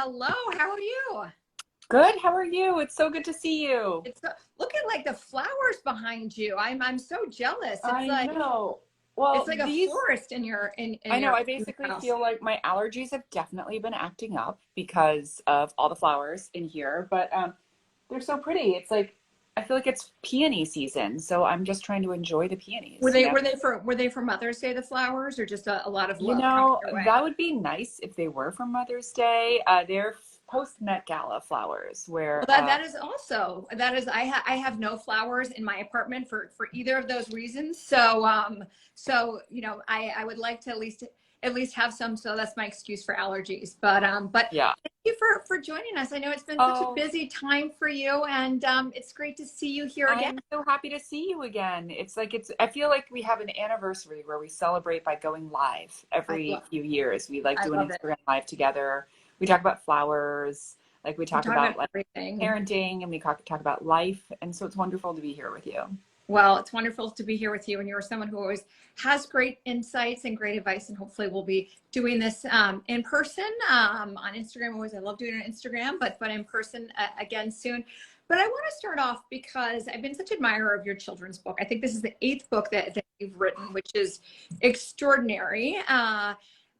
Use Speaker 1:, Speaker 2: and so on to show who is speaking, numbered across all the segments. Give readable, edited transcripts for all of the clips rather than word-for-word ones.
Speaker 1: Hello, how are you?
Speaker 2: Good. How are you? It's so good to see you.
Speaker 1: Look at like the flowers behind you. I'm so jealous. It's
Speaker 2: I
Speaker 1: like
Speaker 2: know.
Speaker 1: it's
Speaker 2: Well,
Speaker 1: like a forest in your
Speaker 2: I know, I
Speaker 1: in your
Speaker 2: basically
Speaker 1: house.
Speaker 2: feel like my allergies have definitely been acting up because of all the flowers in here, but they're so pretty. It's like I feel like it's peony season, so I'm just trying to enjoy the peonies, you know?
Speaker 1: Were they for Mother's Day, the flowers, or just a lot of
Speaker 2: You
Speaker 1: love coming
Speaker 2: know,
Speaker 1: your way?
Speaker 2: that would be nice if they were for Mother's Day. They're post Met Gala flowers
Speaker 1: Well,
Speaker 2: where
Speaker 1: that is also that is I have no flowers in my apartment for either of those reasons. So I would like to at least have some. So that's my excuse for allergies. But
Speaker 2: yeah.
Speaker 1: thank you for joining us. I know it's been such a
Speaker 2: Oh,
Speaker 1: busy time for you, and it's great to see you here
Speaker 2: I
Speaker 1: again.
Speaker 2: am so happy to see you again. I feel like we have an anniversary where we celebrate by going live
Speaker 1: I
Speaker 2: every
Speaker 1: love
Speaker 2: few years. We like
Speaker 1: I
Speaker 2: do an
Speaker 1: love it.
Speaker 2: Instagram live together. We talk about flowers, like we
Speaker 1: We
Speaker 2: talk
Speaker 1: talk about
Speaker 2: about like
Speaker 1: everything.
Speaker 2: parenting, and we talk about life. And so it's wonderful to be here with you.
Speaker 1: Well, it's wonderful to be here with you. And you're someone who always has great insights and great advice. And hopefully we'll be doing this in person on Instagram. Always, I love doing it on Instagram, but in person again soon. But I want to start off because I've been such an admirer of your children's book. I think this is the 8th book that you've written, which is extraordinary.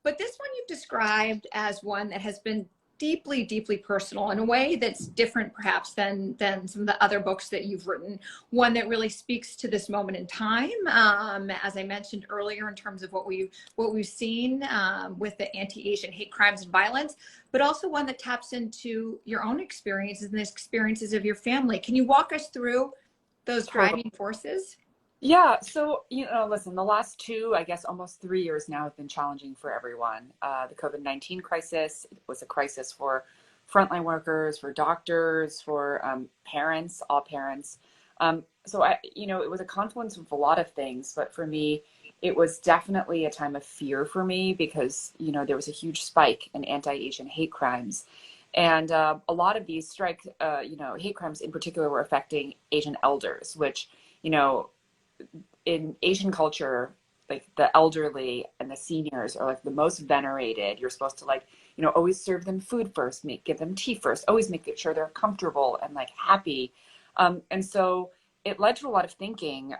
Speaker 1: But this one you've described as one that has been deeply, deeply personal in a way that's different perhaps than some of the other books that you've written, one that really speaks to this moment in time, as I mentioned earlier, in terms of what we've seen with the anti-Asian hate crimes and violence, but also one that taps into your own experiences and the experiences of your family. Can you walk us through those
Speaker 2: Totally.
Speaker 1: driving forces?
Speaker 2: Yeah, so listen, the last two, I guess almost 3 years now have been challenging for everyone. The COVID-19 crisis was a crisis for frontline workers, for doctors, for parents, all parents. It was a confluence of a lot of things, but for me, it was definitely a time of fear for me because, there was a huge spike in anti-Asian hate crimes. And a lot of these hate crimes in particular were affecting Asian elders, which, you know, in Asian culture, like the elderly and the seniors are like the most venerated. You're supposed to always serve them food first, give them tea first, always make sure they're comfortable and like happy. And so it led to a lot of thinking,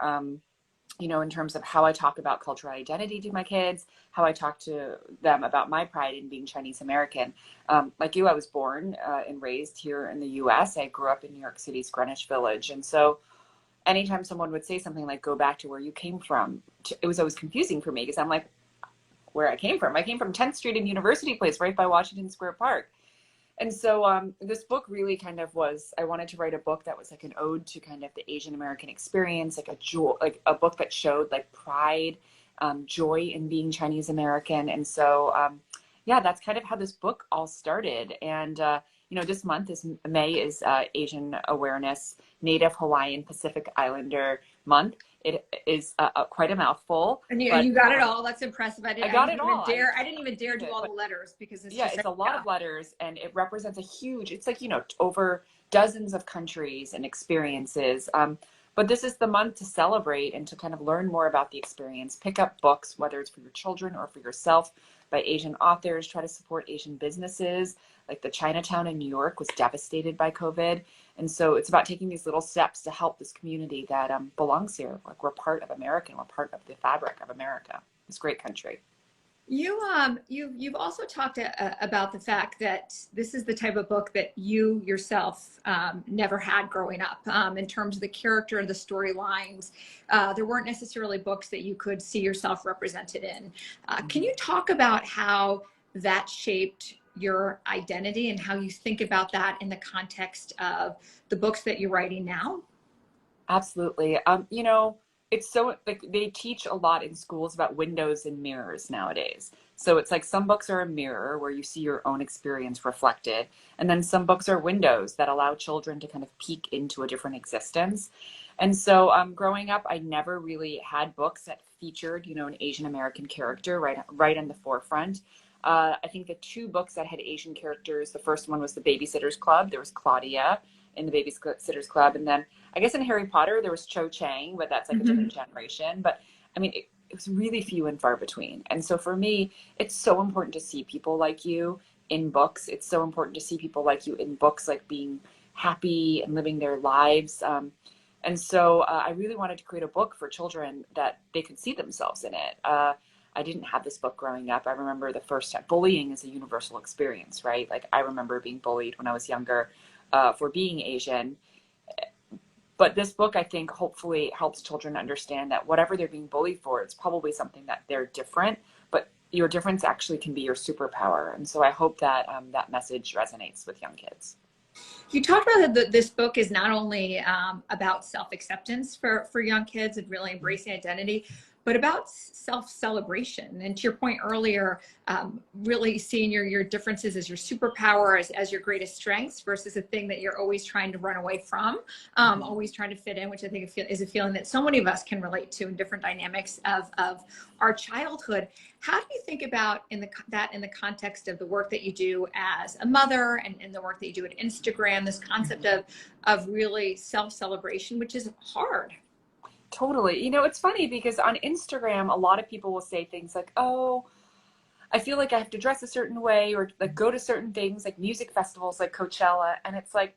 Speaker 2: in terms of how I talk about cultural identity to my kids, how I talk to them about my pride in being Chinese American. Like you, I was born and raised here in the US. I grew up in New York City's Greenwich Village. And so anytime someone would say something like go back to where you came from, it was always confusing for me because I'm like, where I came from 10th Street and University Place right by Washington Square Park. And so this book really kind of was, I wanted to write a book that was like an ode to kind of the Asian American experience, like a joy, like a book that showed like pride, joy in being Chinese American. And so yeah, that's kind of how this book all started. And this month is May is Asian Awareness Native Hawaiian Pacific Islander Month. It is quite a mouthful,
Speaker 1: And you,
Speaker 2: but
Speaker 1: you got it all. That's impressive.
Speaker 2: I got it all.
Speaker 1: I didn't even dare do all the letters because it's
Speaker 2: Yeah,
Speaker 1: just
Speaker 2: it's
Speaker 1: like,
Speaker 2: a lot
Speaker 1: yeah.
Speaker 2: of letters and it represents it's like, over dozens of countries and experiences. But this is the month to celebrate and to kind of learn more about the experience. Pick up books, whether it's for your children or for yourself, by Asian authors. Try to support Asian businesses. Like the Chinatown in New York was devastated by COVID. And so it's about taking these little steps to help this community that belongs here. Like we're part of America and we're part of the fabric of America. It's a great country.
Speaker 1: You've also talked about the fact that this is the type of book that you yourself never had growing up, in terms of the character and the storylines. There weren't necessarily books that you could see yourself represented in. Can you talk about how that shaped your identity and how you think about that in the context of the books that you're writing now?
Speaker 2: Absolutely. It's so like they teach a lot in schools about windows and mirrors nowadays. So it's like some books are a mirror where you see your own experience reflected, and then some books are windows that allow children to kind of peek into a different existence. And so growing up, I never really had books that featured, an Asian American character right in the forefront. I think the two books that had Asian characters, the first one was The Babysitter's Club. There was Claudia in The Babysitter's Club, and then I guess in Harry Potter, there was Cho Chang, but that's like a different generation. But I mean, it was really few and far between. And so for me, it's so important to see people like you in books. It's so important to see people like you in books, like being happy and living their lives. And so I really wanted to create a book for children that they could see themselves in it. I didn't have this book growing up. I remember the first time. Bullying is a universal experience, right? Like I remember being bullied when I was younger for being Asian. But this book, I think, hopefully helps children understand that whatever they're being bullied for, it's probably something that they're different, but your difference actually can be your superpower. And so I hope that that message resonates with young kids.
Speaker 1: You talked about that this book is not only about self-acceptance for young kids and really embracing identity, but about self-celebration. And to your point earlier, really seeing your differences as your superpower, as your greatest strengths versus a thing that you're always trying to run away from, always trying to fit in, which I think is a feeling that so many of us can relate to in different dynamics of our childhood. How do you think about that in the context of the work that you do as a mother and the work that you do at Instagram, this concept of really self-celebration, which is hard?
Speaker 2: Totally. You know, it's funny because on Instagram, a lot of people will say things like, oh, I feel like I have to dress a certain way or like go to certain things like music festivals like Coachella. And it's like,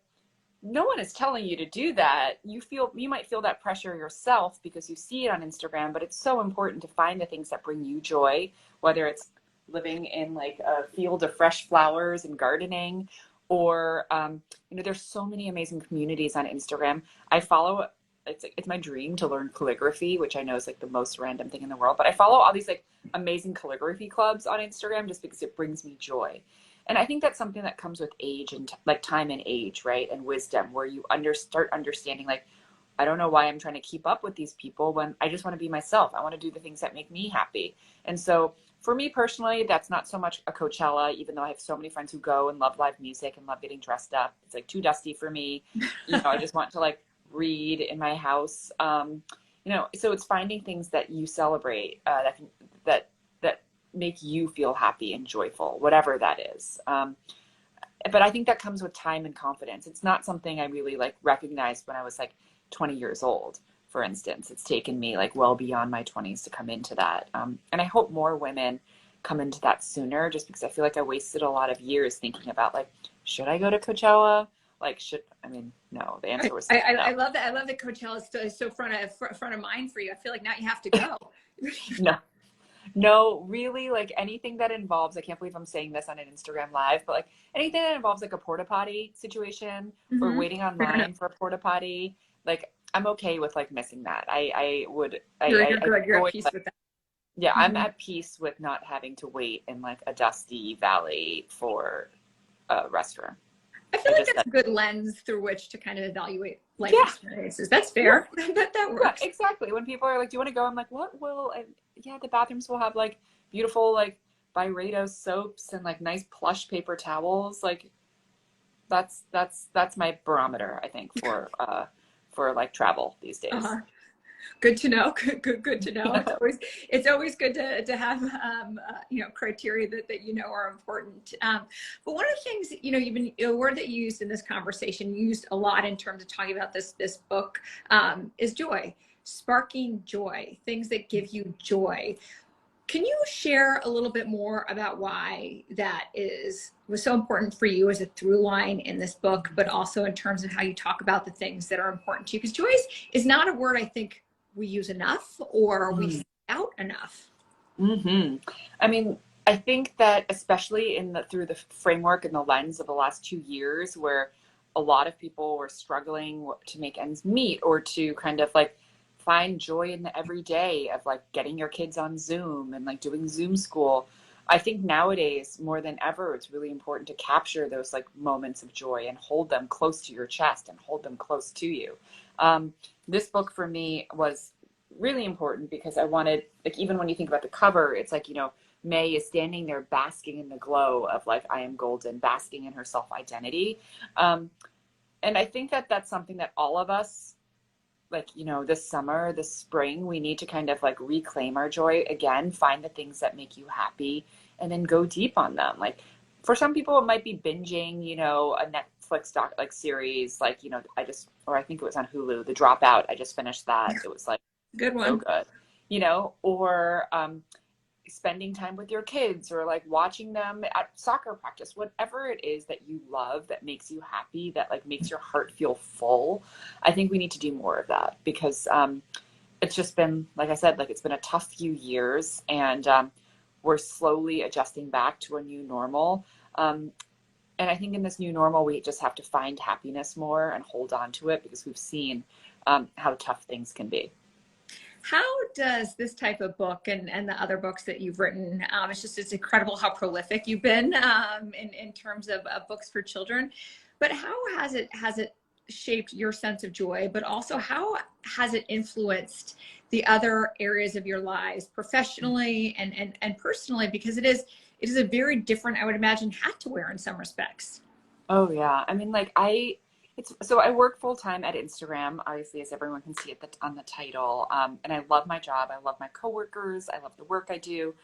Speaker 2: no one is telling you to do that. You might feel that pressure yourself because you see it on Instagram, but it's so important to find the things that bring you joy, whether it's living in like a field of fresh flowers and gardening, or, you know, there's so many amazing communities on Instagram. I follow, it's my dream to learn calligraphy, which I know is like the most random thing in the world, but I follow all these like amazing calligraphy clubs on Instagram just because it brings me joy. And I think that's something that comes with age and like time and age, right? And wisdom, where you start understanding, like, I don't know why I'm trying to keep up with these people when I just want to be myself. I want to do the things that make me happy. And so for me personally, that's not so much a Coachella, even though I have so many friends who go and love live music and love getting dressed up. It's like too dusty for me. You know, I just want to like read in my house. You know, so it's finding things that you celebrate, that make you feel happy and joyful, whatever that is. But I think that comes with time and confidence. It's not something I really like recognized when I was like 20 years old, for instance. It's taken me like well beyond my 20s to come into that. And I hope more women come into that sooner, just because I feel like I wasted a lot of years thinking about like, should I go to Coachella? Like, no, the answer was no.
Speaker 1: I love that. I love that Coachella is so front of mind for you. I feel like now you have to go.
Speaker 2: No, really, like anything that involves, I can't believe I'm saying this on an Instagram live, but like anything that involves like a porta potty situation or waiting online for a porta potty, like I'm okay with like missing that. You're
Speaker 1: at peace with that.
Speaker 2: Yeah, I'm at peace with not having to wait in like a dusty valley for a restroom.
Speaker 1: I feel like that's a good lens through which to kind of evaluate life experiences. That's fair.
Speaker 2: Yeah.
Speaker 1: that works.
Speaker 2: Yeah, exactly. When people are like, do you want to go? I'm like, the bathrooms will have like beautiful like Byredo soaps and like nice plush paper towels. Like that's my barometer, I think, for like travel these days.
Speaker 1: Good to know. Good to know. It's always good to have criteria that you know are important. But one of the things a word that you used in this conversation, used a lot in terms of talking about this book, is joy, sparking joy, things that give you joy. Can you share a little bit more about why that was so important for you as a through line in this book, but also in terms of how you talk about the things that are important to you? Because joy is not a word I think we use enough or we say out enough.
Speaker 2: I mean, I think that especially through the framework and the lens of the last 2 years, where a lot of people were struggling to make ends meet or to kind of like find joy in the everyday of like getting your kids on Zoom and like doing Zoom school. I think nowadays more than ever, it's really important to capture those like moments of joy and hold them close to your chest and hold them close to you. This book for me was really important because I wanted, like, even when you think about the cover, it's like, May is standing there basking in the glow of like, I am golden, basking in her self-identity. And I think that that's something that all of us, like, this summer, this spring, we need to kind of like reclaim our joy again, find the things that make you happy and then go deep on them. Like for some people it might be binging, a Netflix series, like, I think it was on Hulu, The Dropout. I just finished that. It was like
Speaker 1: good one.
Speaker 2: So good, or spending time with your kids, or like watching them at soccer practice, whatever it is that you love, that makes you happy, that like makes your heart feel full. I think we need to do more of that, because it's just been, like I said, like it's been a tough few years, and we're slowly adjusting back to a new normal. And I think in this new normal, we just have to find happiness more and hold on to it, because we've seen how tough things can be.
Speaker 1: How does this type of book and the other books that you've written, it's incredible how prolific you've been in terms of books for children, but how has it shaped your sense of joy, but also how has it influenced the other areas of your lives professionally and personally? Because it is a very different, I would imagine, hat to wear in some respects.
Speaker 2: Oh yeah. I mean, like I work full time at Instagram, obviously, as everyone can see on the title. And I love my job. I love my coworkers. I love the work I do.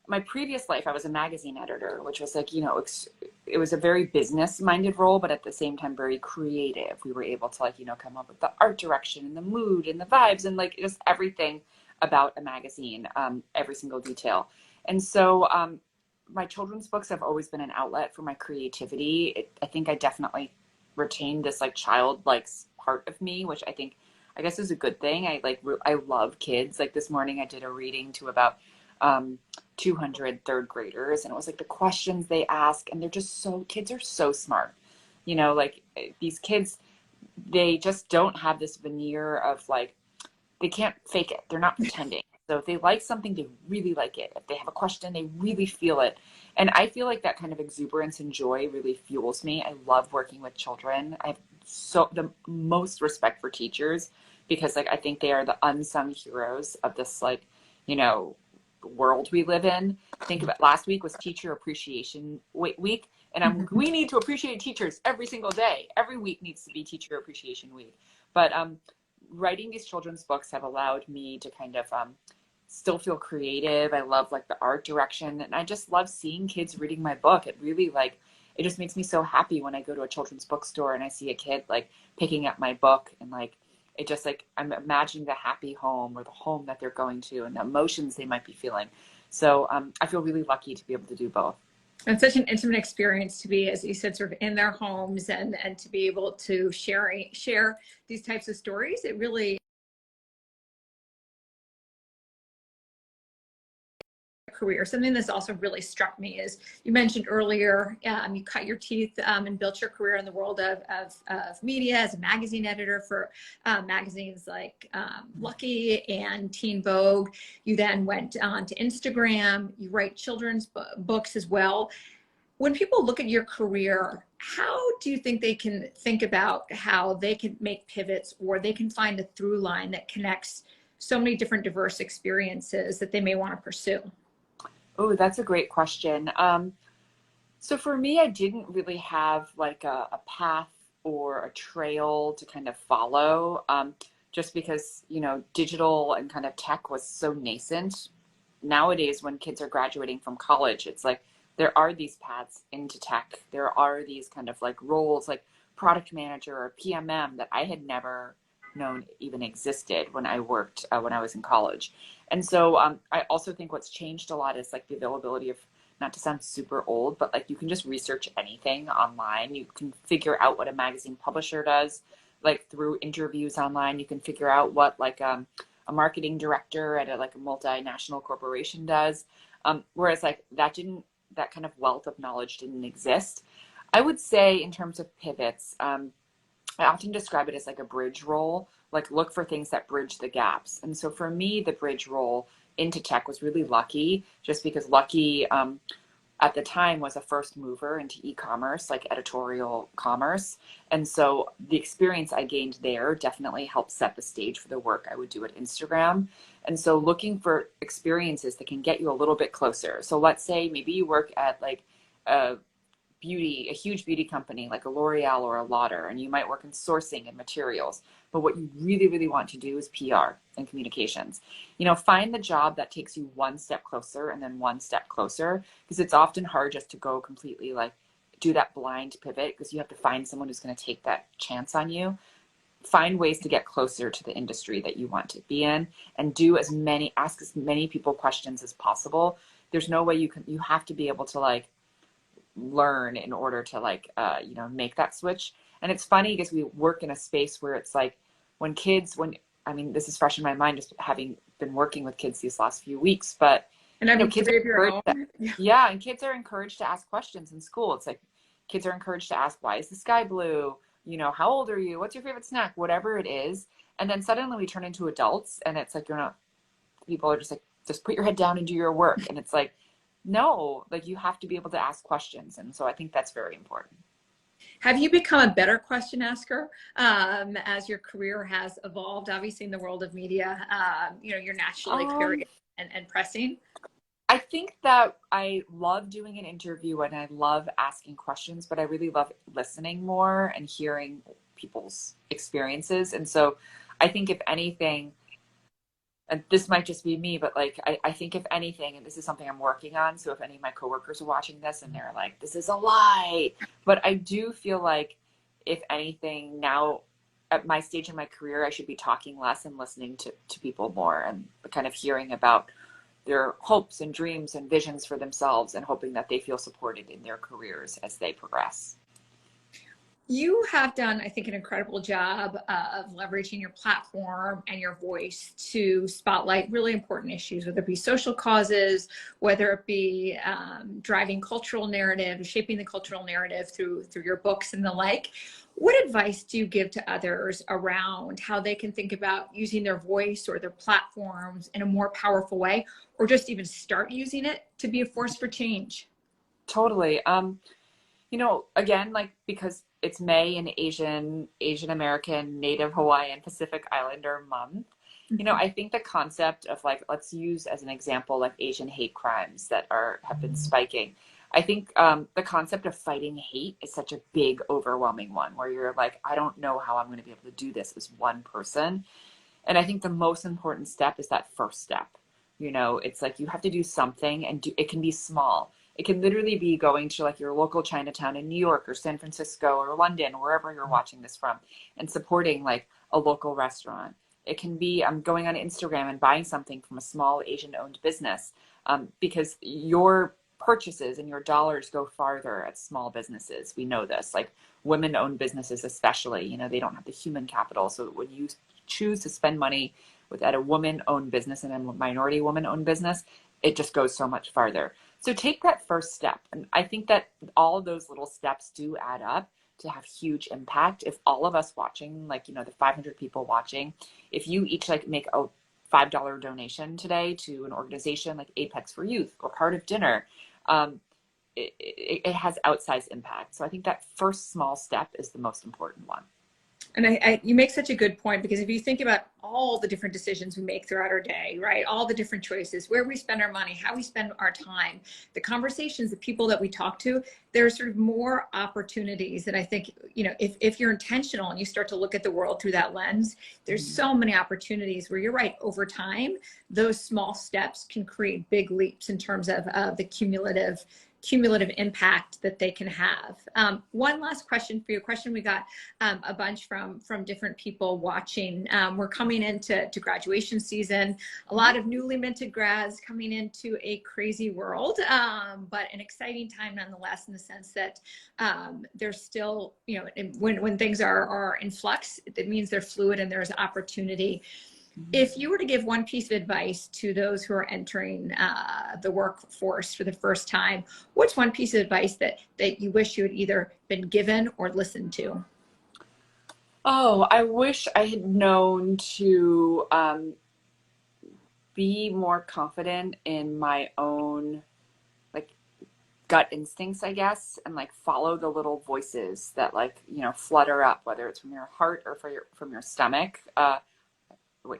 Speaker 2: My previous life, I was a magazine editor, which was like, it was a very business minded role, but at the same time, very creative. We were able to like, come up with the art direction and the mood and the vibes and like just everything about a magazine, every single detail. And so, my children's books have always been an outlet for my creativity. I think I definitely retained this like childlike part of me, which I guess is a good thing. I love kids. Like this morning I did a reading to about 200 third graders, and it was like the questions they ask, and kids are so smart. Like these kids, they just don't have this veneer of like, they can't fake it. They're not pretending. So if they like something, they really like it. If they have a question, they really feel it. And I feel like that kind of exuberance and joy really fuels me. I love working with children. I have the most respect for teachers, because like I think they are the unsung heroes of this like, world we live in. Think about last week was Teacher Appreciation Week. And we need to appreciate teachers every single day. Every week needs to be Teacher Appreciation Week. But writing these children's books have allowed me to kind of still feel creative. I love like the art direction, and I just love seeing kids reading my book. It really it just makes me so happy when I go to a children's bookstore and I see a kid like picking up my book, and like it just like I'm imagining the happy home, or the home that they're going to, and the emotions they might be feeling. So I feel really lucky to be able to do both.
Speaker 1: And such an intimate experience to be, as you said, sort of in their homes and to be able to share these types of stories. It really career. Something that's also really struck me is you mentioned earlier, you cut your teeth and built your career in the world of media as a magazine editor for magazines like Lucky and Teen Vogue. You then went on to Instagram. You write children's books as well. When people look at your career, how do you think they can think about how they can make pivots, or they can find a through line that connects so many different diverse experiences that they may want to pursue?
Speaker 2: Oh, that's a great question. So for me, I didn't really have like a path or a trail to kind of follow, just because, digital and kind of tech was so nascent. Nowadays, when kids are graduating from college, it's like there are these paths into tech. There are these kind of like roles like product manager or PMM that I had never known even existed when I worked, when I was in college. And so I also think what's changed a lot is like the availability of, not to sound super old, but like you can just research anything online. You can figure out what a magazine publisher does, like through interviews online. You can figure out what like a marketing director at a multinational corporation does. Whereas like that kind of wealth of knowledge didn't exist. I would say in terms of pivots, I often describe it as like a bridge role, like look for things that bridge the gaps. And so for me, the bridge role into tech was really Lucky, just because Lucky at the time was a first mover into e-commerce, like editorial commerce. And so the experience I gained there definitely helped set the stage for the work I would do at Instagram. And so looking for experiences that can get you a little bit closer. So let's say maybe you work at like a huge beauty company like a L'Oreal or a Lauder, and you might work in sourcing and materials. But what you really, really want to do is PR and communications. Find the job that takes you one step closer and then one step closer, because it's often hard just to go completely like do that blind pivot, because you have to find someone who's going to take that chance on you. find ways to get closer to the industry that you want to be in, and ask as many people questions as possible. There's no way you have to be able to like learn in order to like, make that switch. And it's funny because we work in a space where it's like I mean, this is fresh in my mind, just having been working with kids these last few weeks, but
Speaker 1: And having
Speaker 2: kids
Speaker 1: three
Speaker 2: are
Speaker 1: of your
Speaker 2: encouraged
Speaker 1: own.
Speaker 2: yeah, and kids are encouraged to ask questions in school. It's like kids are encouraged to ask, why is the sky blue? How old are you? What's your favorite snack? Whatever it is. And then suddenly we turn into adults, and it's like people are just like, just put your head down and do your work. And it's like, no, like you have to be able to ask questions. And so I think that's very important.
Speaker 1: Have you become a better question asker as your career has evolved? Obviously, in the world of media, you're naturally curious and pressing.
Speaker 2: I think that I love doing an interview and I love asking questions, but I really love listening more and hearing people's experiences. And so I think if anything, and this might just be me, but like, I think if anything, and this is something I'm working on. So if any of my coworkers are watching this and they're like, this is a lie, but I do feel like if anything now at my stage in my career, I should be talking less and listening to people more, and kind of hearing about their hopes and dreams and visions for themselves, and hoping that they feel supported in their careers as they progress.
Speaker 1: You have done, I think, an incredible job of leveraging your platform and your voice to spotlight really important issues, whether it be social causes, whether it be driving cultural narrative, shaping the cultural narrative through your books and the like. What advice do you give to others around how they can think about using their voice or their platforms in a more powerful way, or just even start using it to be a force for change?
Speaker 2: Totally. Again, like, because it's May and Asian American, Native Hawaiian, Pacific Islander month, I think the concept of like, let's use as an example, like Asian hate crimes that have been spiking. I think the concept of fighting hate is such a big, overwhelming one where you're like, I don't know how I'm going to be able to do this as one person. And I think the most important step is that first step. It's like you have to do something, and it can be small. It can literally be going to like your local Chinatown in New York or San Francisco or London, wherever you're watching this from, and supporting like a local restaurant. It can be going on Instagram and buying something from a small Asian-owned business, because your purchases and your dollars go farther at small businesses. We know this, like women-owned businesses especially, they don't have the human capital. So when you choose to spend money at a woman-owned business and a minority woman-owned business, it just goes so much farther. So take that first step. And I think that all of those little steps do add up to have huge impact. If all of us watching, like, the 500 people watching, if you each like make a $5 donation today to an organization like Apex for Youth or Heart of Dinner, it has outsized impact. So I think that first small step is the most important one.
Speaker 1: And you make such a good point, because if you think about all the different decisions we make throughout our day, right? All the different choices, where we spend our money, how we spend our time, the conversations, the people that we talk to, there's sort of more opportunities. And I think, if you're intentional and you start to look at the world through that lens, there's so many opportunities where you're right. Over time, those small steps can create big leaps in terms of the cumulative impact that they can have. One last question for you, a question we got a bunch from different people watching. We're coming into graduation season, a lot of newly minted grads coming into a crazy world, but an exciting time nonetheless, in the sense that there's still, when things are in flux, it means they're fluid and there's opportunity. If you were to give one piece of advice to those who are entering the workforce for the first time, what's one piece of advice that you wish you had either been given or listened to?
Speaker 2: Oh, I wish I had known to be more confident in my own like gut instincts, I guess, and like follow the little voices that like, flutter up, whether it's from your heart or from your stomach.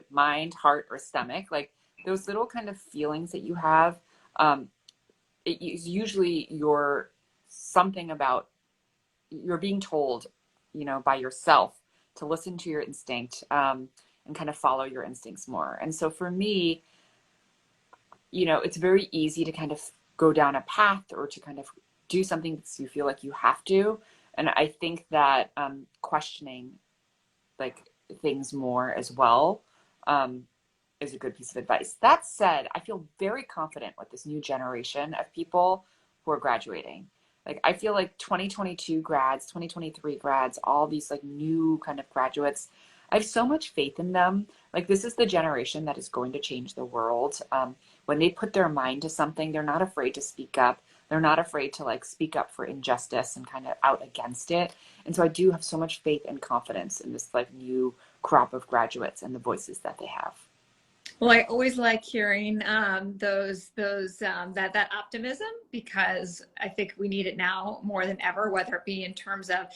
Speaker 2: Mind, heart, or stomach, like those little kind of feelings that you have. It is usually you're being told, by yourself to listen to your instinct, and kind of follow your instincts more. And so for me, it's very easy to kind of go down a path or to kind of do something that you feel like you have to. And I think that questioning, like, things more as well, is a good piece of advice. That said, I feel very confident with this new generation of people who are graduating. Like, I feel like 2022 grads, 2023 grads, all these like new kind of graduates, I have so much faith in them. Like, this is the generation that is going to change the world. When they put their mind to something, they're not afraid to speak up. They're not afraid to like speak up for injustice and kind of out against it. And so I do have so much faith and confidence in this like new crop of graduates and the voices that they have.
Speaker 1: Well, I always like hearing that optimism, because I think we need it now more than ever, whether it be in terms of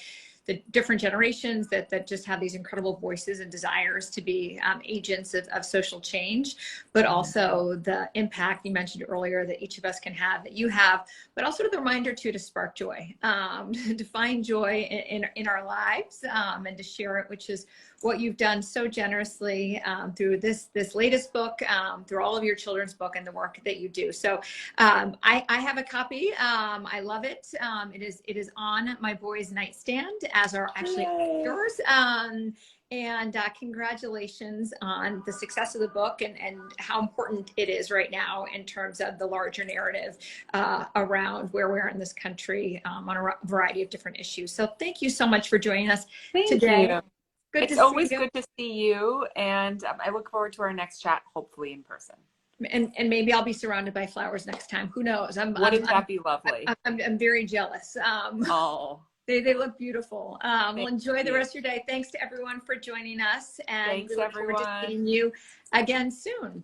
Speaker 1: the different generations that just have these incredible voices and desires to be agents of social change, but also the impact you mentioned earlier that each of us can have, that you have, but also the reminder too to spark joy, to find joy in our lives, and to share it, which is what you've done so generously through this latest book, through all of your children's book and the work that you do. So I have a copy. I love it. It is on my boy's nightstand, as are actually yours. And congratulations on the success of the book and how important it is right now in terms of the larger narrative around where we are in this country on a variety of different issues. So thank you so much for joining us today.
Speaker 2: You. It's always good to see you, and I look forward to our next chat, hopefully in person.
Speaker 1: And maybe I'll be surrounded by flowers next time. Who knows?
Speaker 2: Wouldn't that be lovely?
Speaker 1: I'm very jealous.
Speaker 2: Oh,
Speaker 1: they look beautiful. Well, enjoy the rest of your day. Thanks to everyone for joining us, and
Speaker 2: thanks,
Speaker 1: we look forward to seeing you again soon.